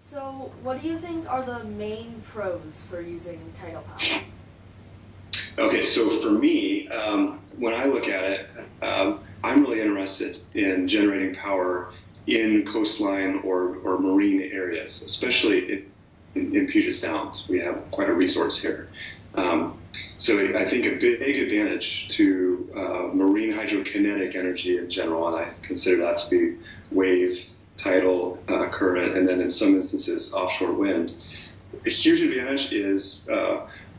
So, what do you think are the main pros for using tidal power? Okay, so for me, when I look at it, I'm really interested in generating power in coastline or marine areas, especially in Puget Sound. We have quite a resource here. So I think a big advantage to marine hydrokinetic energy in general, and I consider that to be wave, tidal, current, and then in some instances offshore wind. A huge advantage is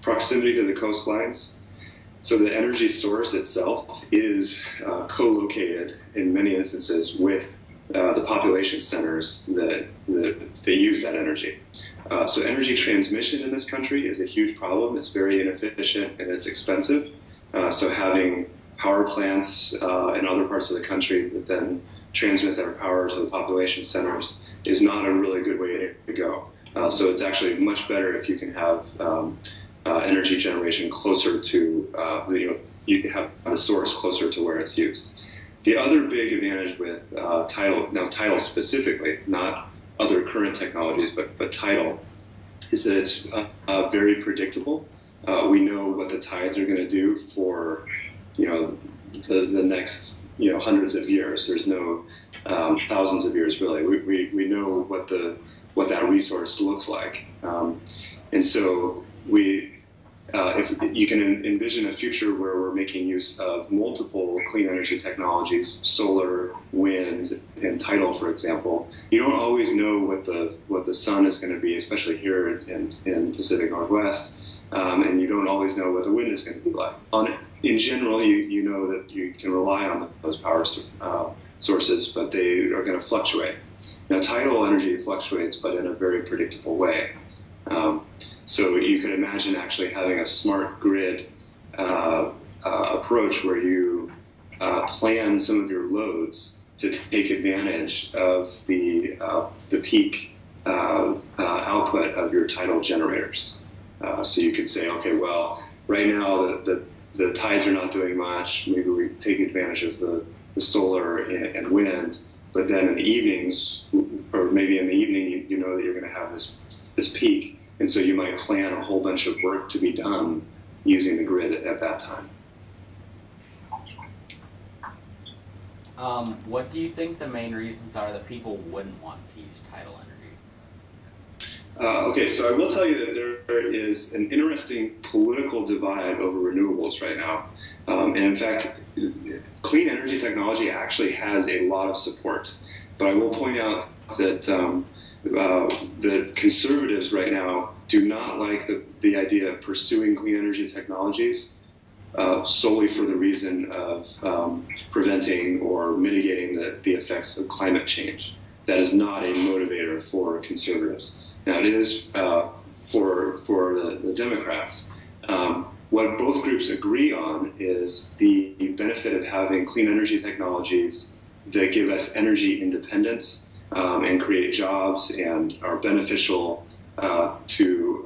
proximity to the coastlines. So the energy source itself is co-located in many instances with the population centers that use that energy. So energy transmission in this country is a huge problem. It's very inefficient and it's expensive. So having power plants in other parts of the country that then transmit their power to the population centers is not a really good way to go. So it's actually much better if you can have energy generation closer to, you have the source closer to where it's used. The other big advantage with tidal, now tidal specifically, not other current technologies, but tidal, is that it's very predictable. We know what the tides are going to do for, the next, hundreds of years. There's no thousands of years really. We know what that resource looks like, and so if you can envision a future where we're making use of multiple clean energy technologies, solar, wind, and tidal, for example, you don't always know what the sun is going to be, especially here in Pacific Northwest, and you don't always know what the wind is going to be like. In general, you know that you can rely on those power sources, but they are going to fluctuate. Now, tidal energy fluctuates, but in a very predictable way. So you could imagine actually having a smart grid approach where you plan some of your loads to take advantage of the peak output of your tidal generators. So you could say, okay, well, right now the tides are not doing much. Maybe we take advantage of the solar and wind, but then in the evenings, or maybe in the evening, you know that you're going to have this peak. And so you might plan a whole bunch of work to be done using the grid at that time. What do you think the main reasons are that people wouldn't want to use tidal energy? Okay, so I will tell you that there is an interesting political divide over renewables right now. And in fact, clean energy technology actually has a lot of support. But I will point out that the conservatives right now do not like the idea of pursuing clean energy technologies solely for the reason of preventing or mitigating the effects of climate change. That is not a motivator for conservatives. Now it is for the Democrats. What both groups agree on is the benefit of having clean energy technologies that give us energy independence and create jobs and are beneficial to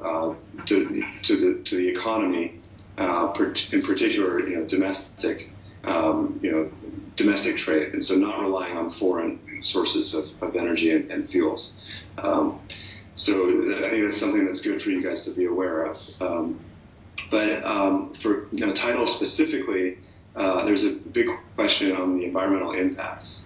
the economy, in particular, domestic trade, and so not relying on foreign sources of energy and fuels. So I think that's something that's good for you guys to be aware of. But for tidal specifically, there's a big question on the environmental impacts.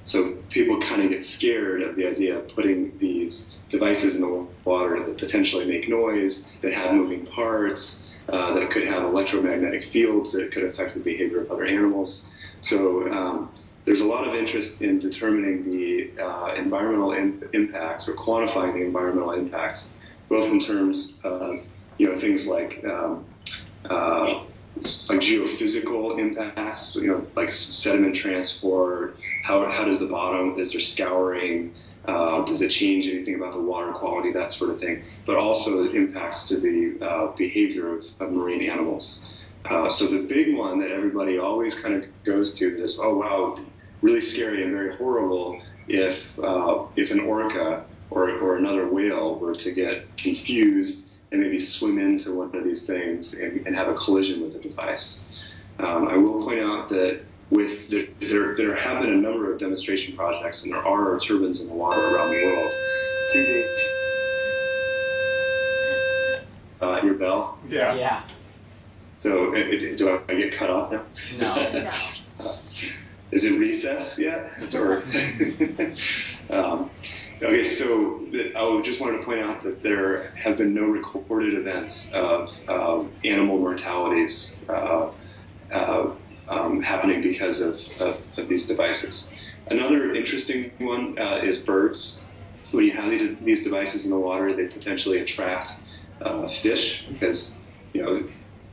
So people kind of get scared of the idea of putting these devices in the water that potentially make noise, that have moving parts, that could have electromagnetic fields that could affect the behavior of other animals. So there's a lot of interest in determining the environmental impacts or quantifying the environmental impacts, both in terms of things like geophysical impacts, like sediment transport. How does the bottom? Is there scouring? Does it change anything about the water quality? That sort of thing. But also the impacts to the behavior of marine animals. So the big one that everybody always kind of goes to is, oh wow, really scary and very horrible if an orca or another whale were to get confused and maybe swim into one of these things and have a collision with the device. I will point out that there have been a number of demonstration projects, and there are turbines in the water around the world Your bell. Yeah. Yeah. So do I get cut off now? No. No. Is it recess yet? Or okay, so I just wanted to point out that there have been no recorded events of animal mortalities happening because of these devices. Another interesting one is birds. When you have these devices in the water, they potentially attract fish because,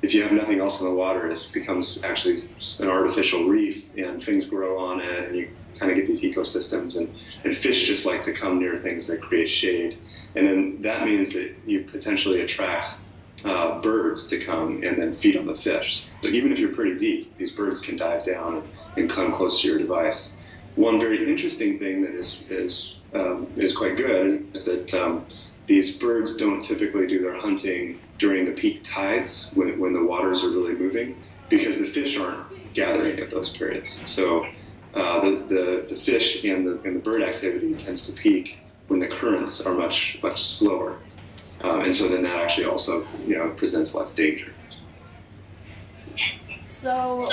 if you have nothing else in the water, it becomes actually an artificial reef and things grow on it and you kind of get these ecosystems and fish just like to come near things that create shade. And then that means that you potentially attract birds to come and then feed on the fish. So even if you're pretty deep, these birds can dive down and come close to your device. One very interesting thing that is quite good is that these birds don't typically do their hunting during the peak tides when the waters are really moving because the fish aren't gathering at those periods. So the fish and the bird activity tends to peak when the currents are much slower. And so then that actually also presents less danger. So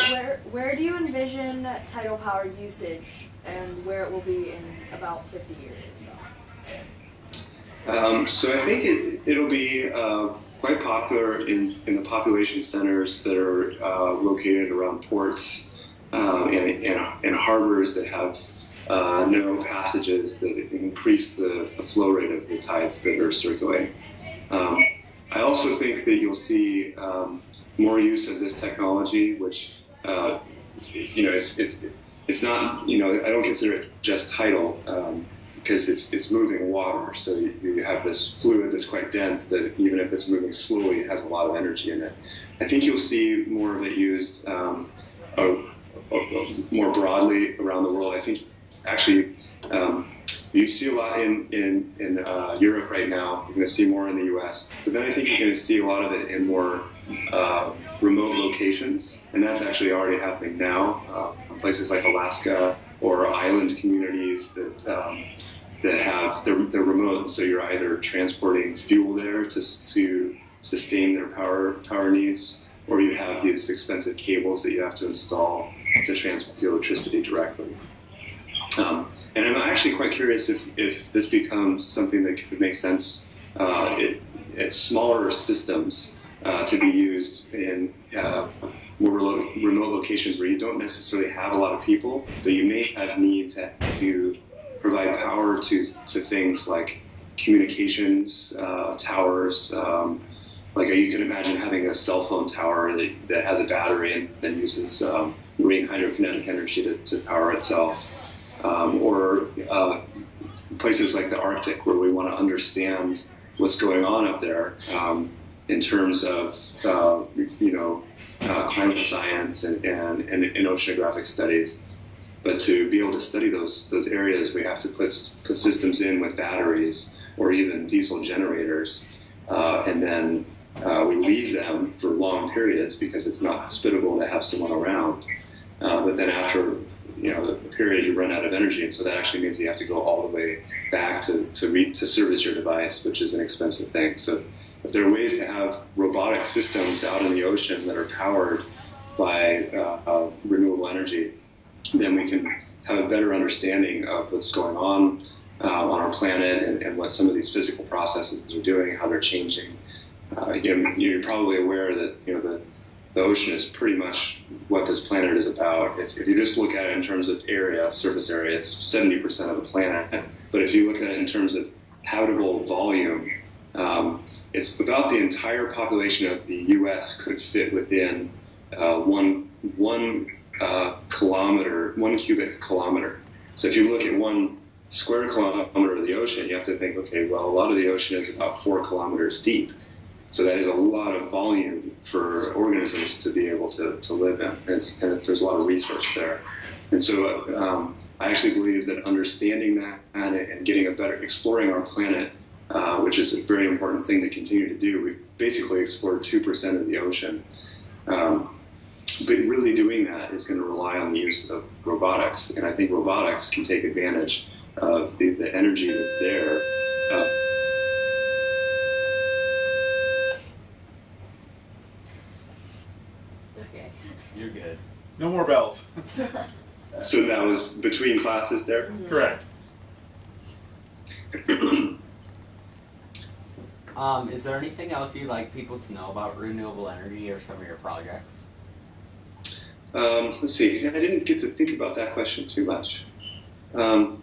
where do you envision tidal power usage and where it will be in about 50 years or so? So I think it'll be quite popular in the population centers that are located around ports and harbors that have narrow passages that increase the flow rate of the tides that are circulating. I also think that you'll see more use of this technology, which it's not, I don't consider it just tidal because it's moving water. So you have this fluid that's quite dense that even if it's moving slowly, it has a lot of energy in it. I think you'll see more of it used more broadly around the world. I think actually you see a lot in Europe right now. You're going to see more in the U.S. But then I think you're going to see a lot of it in more remote locations, and that's actually already happening now. Places like Alaska or island communities that have they're remote, so you're either transporting fuel there to sustain their power needs, or you have these expensive cables that you have to install to transmit the electricity directly. And I'm actually quite curious if this becomes something that could make sense at smaller systems to be used in more remote locations where you don't necessarily have a lot of people, but you may have need to provide power to things like communications towers. Like you can imagine having a cell phone tower that has a battery and then uses marine hydrokinetic energy to power itself. Or places like the Arctic where we want to understand what's going on up there in terms of climate science and oceanographic studies. But to be able to study those areas, we have to put systems in with batteries or even diesel generators, and then we leave them for long periods because it's not hospitable to have someone around. But then after the period, you run out of energy, and so that actually means you have to go all the way back to service your device, which is an expensive thing. So if there are ways to have robotic systems out in the ocean that are powered by renewable energy, then we can have a better understanding of what's going on our planet and what some of these physical processes are doing, how they're changing. You're probably aware that the ocean is pretty much what this planet is about. If you just look at it in terms of area, surface area, it's 70% of the planet. But if you look at it in terms of habitable volume, it's about the entire population of the U.S. could fit within one cubic kilometer. So if you look at 1 square kilometer of the ocean, you have to think, okay, well, a lot of the ocean is about 4 kilometers deep. So that is a lot of volume for organisms to be able to live in, and there's a lot of resource there. And so I actually believe that understanding that and getting exploring our planet, which is a very important thing to continue to do. We've basically explored 2% of the ocean. But really doing that is going to rely on the use of robotics, and I think robotics can take advantage of the energy that's there Uh, Okay. You're good. No more bells. so that was between classes there. Correct. Is there anything else you'd like people to know about renewable energy or some of your projects? Let's see. I didn't get to think about that question too much. Well,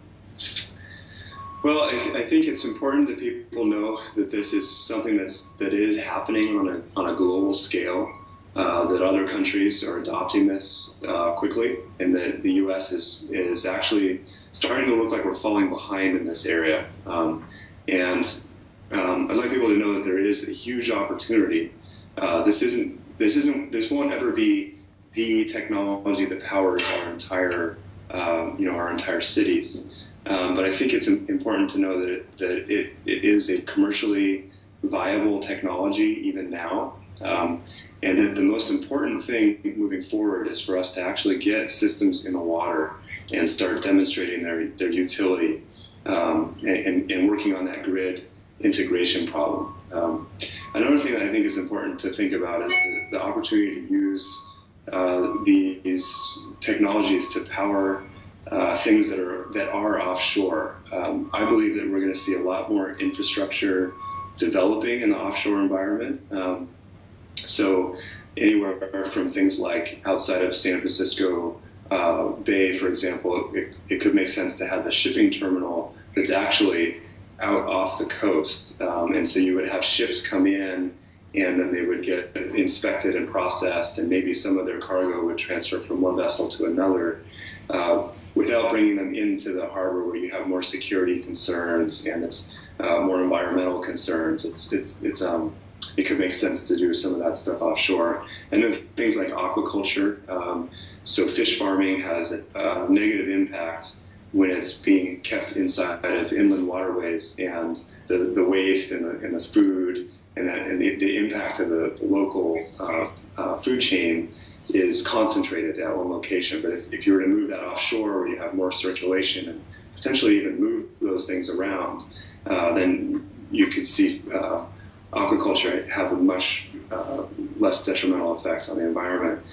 I think it's important that people know that this is something that is happening on a global scale. That other countries are adopting this quickly, and that the U.S. is actually starting to look like we're falling behind in this area. I'd like people to know that there is a huge opportunity. This won't ever be the technology that powers our entire cities. But I think it's important to know that it is a commercially viable technology even now. And that the most important thing moving forward is for us to actually get systems in the water and start demonstrating their utility and working on that grid integration problem. Another thing that I think is important to think about is the opportunity to use these technologies to power things that are offshore. I believe that we're going to see a lot more infrastructure developing in the offshore environment. So anywhere from things like outside of San Francisco Bay, for example, it could make sense to have the shipping terminal that's actually out off the coast. And so you would have ships come in, and then they would get inspected and processed, and maybe some of their cargo would transfer from one vessel to another without bringing them into the harbor where you have more security concerns and it's more environmental concerns. It could make sense to do some of that stuff offshore. And then things like aquaculture. So fish farming has a negative impact when it's being kept inside of inland waterways, and the waste and the food and the impact of the local food chain is concentrated at one location. But if you were to move that offshore where you have more circulation and potentially even move those things around, then you could see aquaculture have a much less detrimental effect on the environment.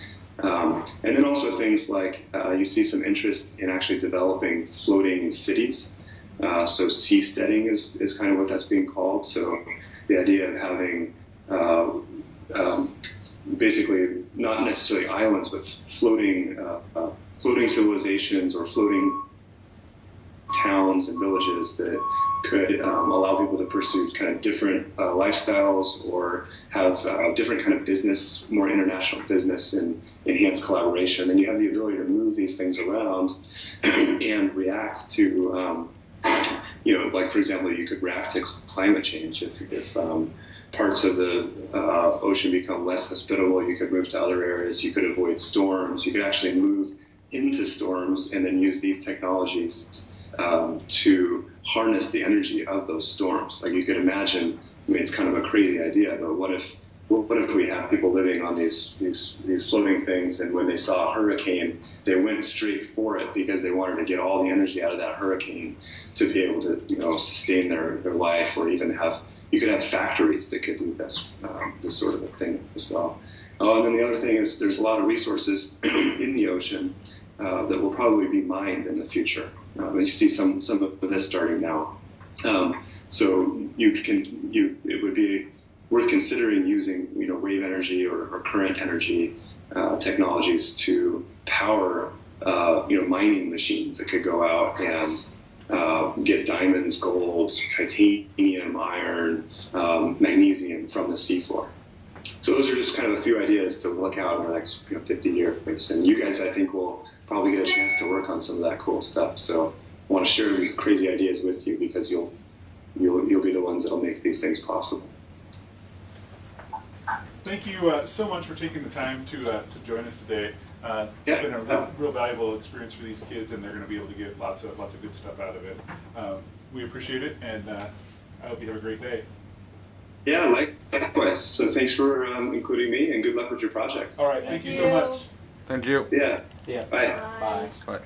And then also things like you see some interest in actually developing floating cities. So seasteading is kind of what that's being called. So the idea of having basically not necessarily islands, but floating civilizations or floating towns and villages that could allow people to pursue kind of different lifestyles or have different kind of business, more international business and enhanced collaboration. And you have the ability to move these things around and react to, like for example, you could react to climate change. If parts of the ocean become less hospitable, you could move to other areas. You could avoid storms. You could actually move into storms and then use these technologies to harness the energy of those storms. Like you could imagine, I mean, it's kind of a crazy idea, but what if we have people living on these floating things, and when they saw a hurricane, they went straight for it because they wanted to get all the energy out of that hurricane to be able to, sustain their life, or even you could have factories that could do this sort of a thing as well. And then the other thing is there's a lot of resources in the ocean that will probably be mined in the future. You see some of this starting now. So it would be worth considering using wave energy or current energy technologies to power mining machines that could go out and get diamonds, gold, titanium, iron, magnesium from the seafloor. So those are just kind of a few ideas to look out in the next 50 years. And you guys, I think, will probably get a chance to work on some of that cool stuff. So I want to share these crazy ideas with you because you'll be the ones that'll make these things possible. Thank you so much for taking the time to join us today. It's been a real valuable experience for these kids, and they're going to be able to get lots of good stuff out of it. We appreciate it, and I hope you have a great day. Yeah, likewise. So thanks for including me, and good luck with your project. All right, thank you so much. Thank you. Yeah. See ya. Bye. Bye. Bye.